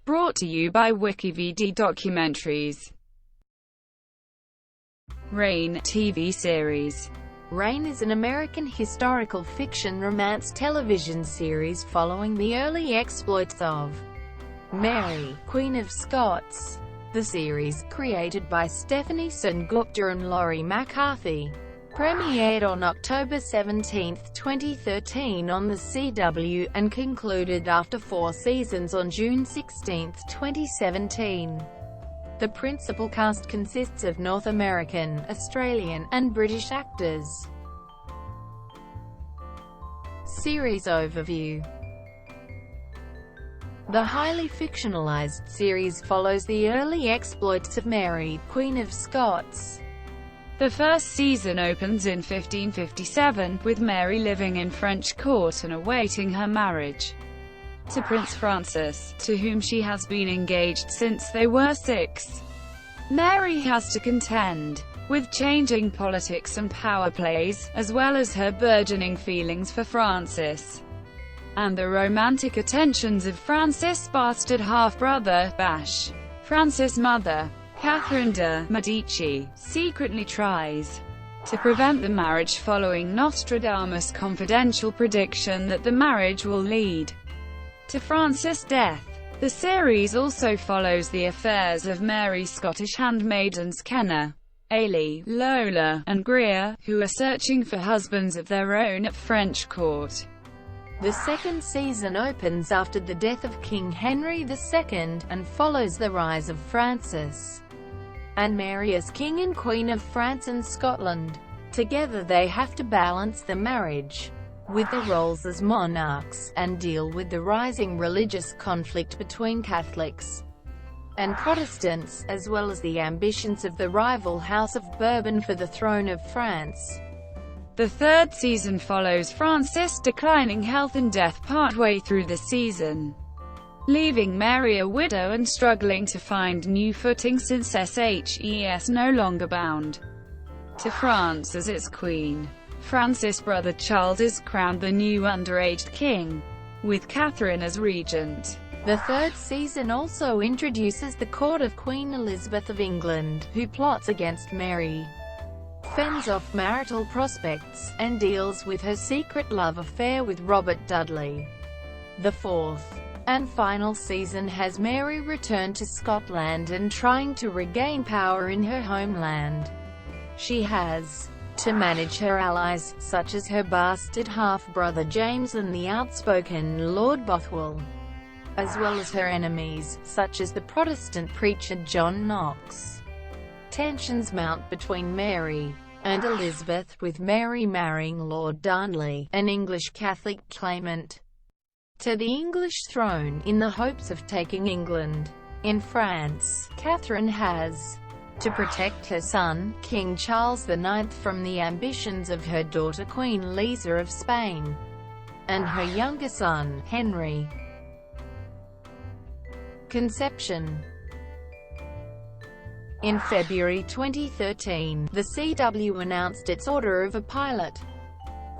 Brought to you by WikiVD Documentaries. Reign TV series. Reign is an American historical fiction romance television series following the early exploits of Mary, Queen of Scots. The series, created by SenGupta and Laurie McCarthy, premiered on October 17, 2013 on The CW, and concluded after 4 seasons on June 16, 2017. The principal cast consists of North American, Australian, and British actors. Series overview. The highly fictionalized series follows the early exploits of Mary, Queen of Scots. The first season opens in 1557, with Mary living in French court and awaiting her marriage to Prince Francis, to whom she has been engaged since they were 6. Mary has to contend with changing politics and power plays, as well as her burgeoning feelings for Francis and the romantic attentions of Francis' bastard half-brother, Bash. Francis' mother, Catherine de' Medici, secretly tries to prevent the marriage following Nostradamus' confidential prediction that the marriage will lead to Francis' death. The series also follows the affairs of Mary's Scottish handmaidens Kenna, Ailey, Lola, and Greer, who are searching for husbands of their own at French court. The second season opens after the death of King Henry II, and follows the rise of Francis and Mary as King and Queen of France and Scotland. Together they have to balance the marriage with the roles as monarchs, and deal with the rising religious conflict between Catholics and Protestants, as well as the ambitions of the rival House of Bourbon for the throne of France. The third season follows Francis' declining health and death partway through the season, leaving Mary a widow and struggling to find new footing since SHES no longer bound to France as its queen. Francis' brother Charles is crowned the new underaged king, with Catherine as regent. The third season also introduces the court of Queen Elizabeth of England, who plots against Mary, fends off marital prospects, and deals with her secret love affair with Robert Dudley. The fourth and final season has Mary return to Scotland and trying to regain power in her homeland. She has to manage her allies, such as her bastard half-brother James and the outspoken Lord Bothwell, as well as her enemies, such as the Protestant preacher John Knox. Tensions mount between Mary and Elizabeth, with Mary marrying Lord Darnley, an English Catholic claimant to the English throne, in the hopes of taking England. In France, Catherine has to protect her son, King Charles IX, from the ambitions of her daughter Queen Lisa of Spain, and her younger son, Henry. Conception. In February 2013, the CW announced its order of a pilot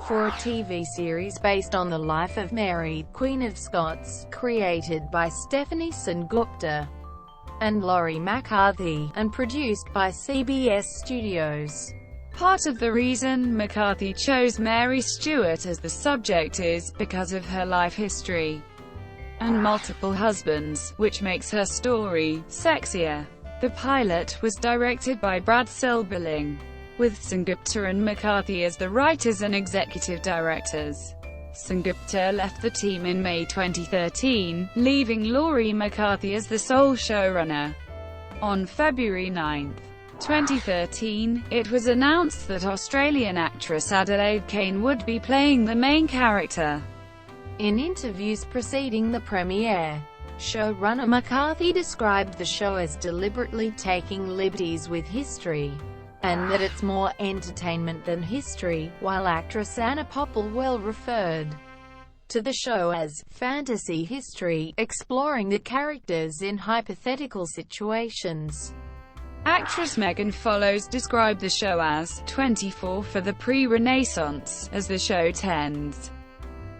for a TV series based on the life of Mary, Queen of Scots, created by SenGupta and Laurie McCarthy, and produced by CBS Studios. Part of the reason McCarthy chose Mary Stuart as the subject is because of her life history and multiple husbands, which makes her story sexier. The pilot was directed by Brad Silberling, with SenGupta and McCarthy as the writers and executive directors. SenGupta left the team in May 2013, leaving Laurie McCarthy as the sole showrunner. On February 9, 2013, it was announced that Australian actress Adelaide Kane would be playing the main character. In interviews preceding the premiere, showrunner McCarthy described the show as deliberately taking liberties with history, and that it's more entertainment than history, while actress Anna Popplewell referred to the show as fantasy history, exploring the characters in hypothetical situations. Actress Megan Follows described the show as 24 for the pre-Renaissance, as the show tends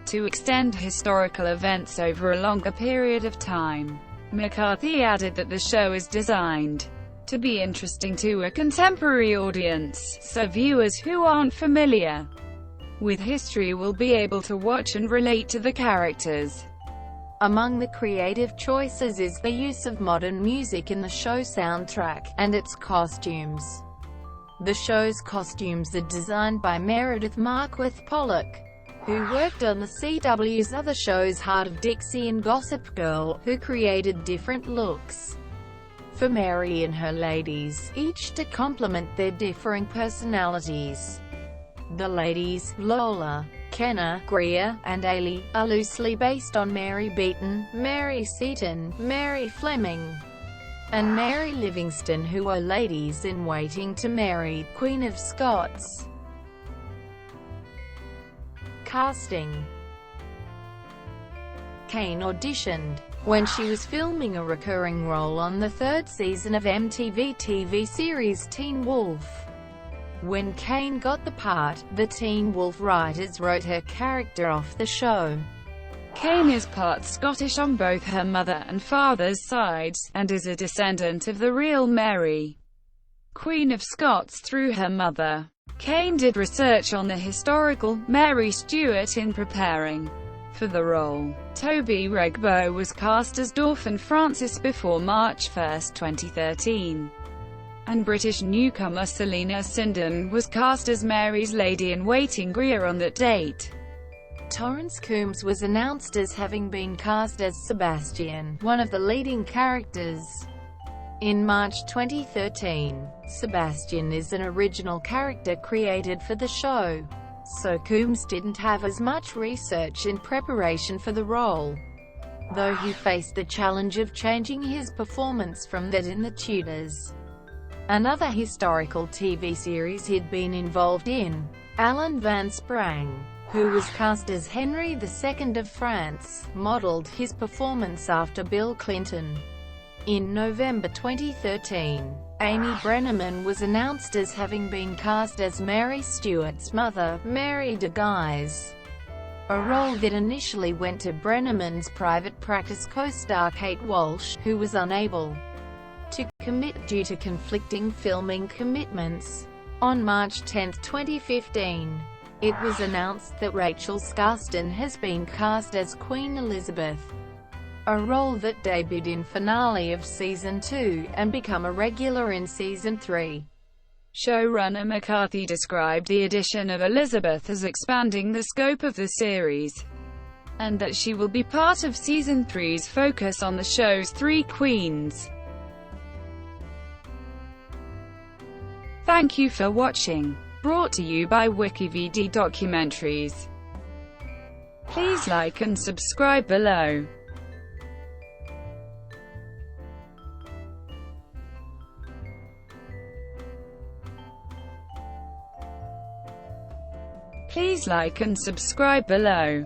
to extend historical events over a longer period of time. McCarthy added that the show is designed to be interesting to a contemporary audience, so viewers who aren't familiar with history will be able to watch and relate to the characters. Among the creative choices is the use of modern music in the show soundtrack, and its costumes. The show's costumes are designed by Meredith Marquith Pollock, who worked on the CW's other shows Heart of Dixie and Gossip Girl, who created different looks for Mary and her ladies, each to complement their differing personalities. The ladies, Lola, Kenna, Greer, and Ailey, are loosely based on Mary Beaton, Mary Seaton, Mary Fleming, and Mary Livingston, who are ladies-in-waiting to Mary, Queen of Scots. Casting. Kane auditioned when she was filming a recurring role on the third season of MTV TV series Teen Wolf. When Kane got the part, the Teen Wolf writers wrote her character off the show. Kane is part Scottish on both her mother and father's sides, and is a descendant of the real Mary, Queen of Scots, through her mother. Kane did research on the historical Mary Stuart in preparing for the role. Toby Regbo was cast as Dauphin Francis before March 1, 2013. And British newcomer Selena Sinden was cast as Mary's lady-in-waiting Greer on that date. Torrance Coombs was announced as having been cast as Sebastian, one of the leading characters. In March 2013, Sebastian is an original character created for the show, so Coombs didn't have as much research in preparation for the role, though he faced the challenge of changing his performance from that in The Tudors, another historical TV series he'd been involved in. Alan Van Sprang, who was cast as Henry II of France, modeled his performance after Bill Clinton. In November 2013, Amy Brenneman was announced as having been cast as Mary Stuart's mother, Mary de Guise, a role that initially went to Brenneman's private practice co-star Kate Walsh, who was unable to commit due to conflicting filming commitments. On March 10, 2015, it was announced that Rachel Scarston has been cast as Queen Elizabeth, a role that debuted in finale of Season 2, and become a regular in Season 3. Showrunner McCarthy described the addition of Elizabeth as expanding the scope of the series, and that she will be part of Season 3's focus on the show's three queens. Thank you for watching. Brought to you by WikiVD Documentaries. Please like and subscribe below. Please like and subscribe below.